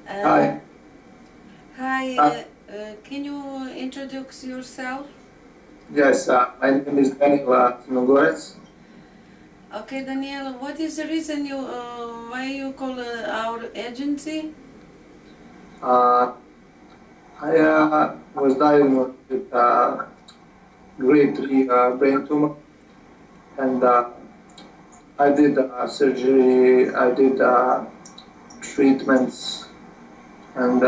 Uh, Hi. Hi, Uh, can you introduce yourself? yes, my name is Daniel Timogorets. Okay, Daniel, what is the reason why you call our agency? Uh, I was diagnosed with grade 3 brain tumor, and I did surgery, I did treatments, and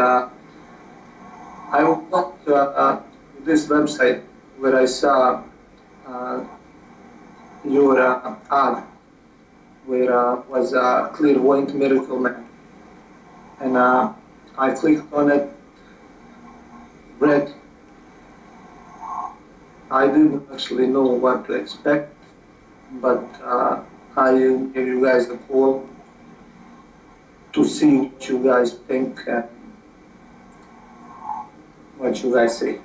I went to this website where I saw uh, your ad, where was a clairvoyant miracle man, and I clicked on it, read. I didn't actually know what to expect, but I gave you guys a call to see what you guys think and what you guys say.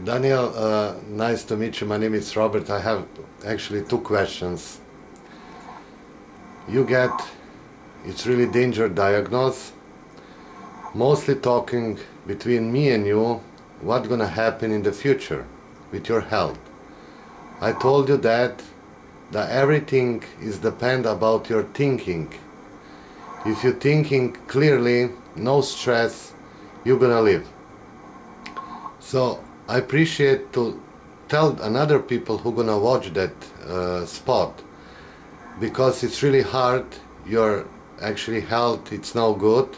Daniel, nice to meet you. My name is Robert. I have actually two questions. You get, it's really danger diagnosis, mostly talking between me and you, what's gonna happen in the future with your health. I told you that everything is depend about your thinking. If you're thinking clearly, no stress, you're gonna live. So I appreciate to tell another people who gonna watch that spot, because it's really hard. Your actually health it's no good,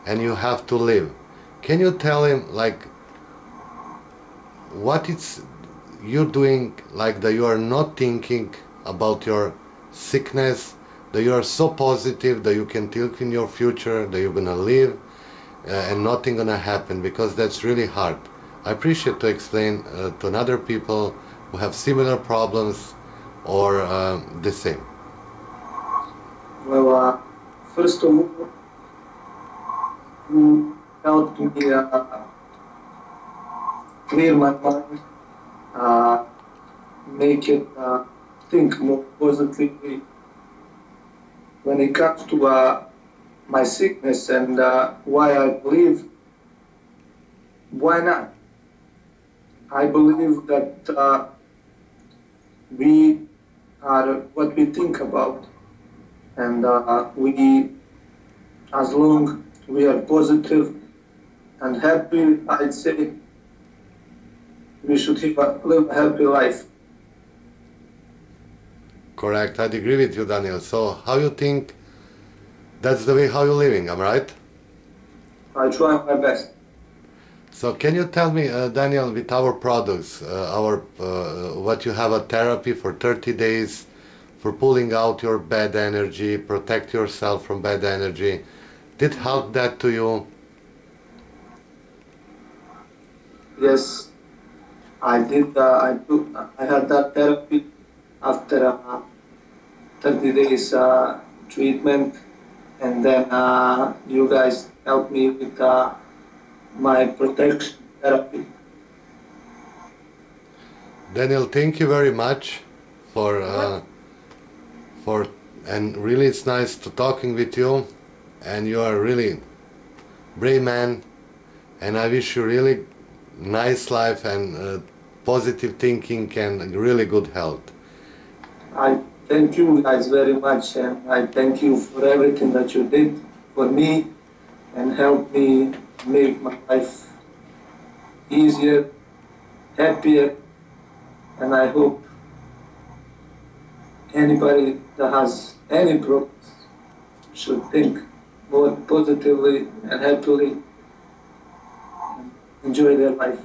and you have to live. Can you tell him like what it's you're doing, like that you are not thinking about your sickness, that you are so positive that you can think in your future that you're gonna live and nothing gonna happen, because that's really hard. I appreciate to explain to other people who have similar problems or the same. Well, first of all, you helped me clear my mind, uh, make it think more positively. When it comes to my sickness and why I believe, why not? I believe that we are what we think about, and we, as long we are positive and happy, I'd say we should live a happy life. Correct, I'd agree with you, Daniel. So how you think that's the way how you're living, am I right? I try my best. So can you tell me, Daniel, with our products, what you have a therapy for 30 days for pulling out your bad energy, protect yourself from bad energy. Did help that to you? Yes, I did. I had that therapy after 30 days treatment, and then you guys helped me with my protection therapy. Daniel, thank you very much for What? for and really it's nice to talking with you, and you are really brave man, and I wish you really nice life and positive thinking and really good health. I thank you guys very much, and I thank you for everything that you did for me and helped me make my life easier, happier, and I hope anybody that has any problems should think more positively and happily and enjoy their life.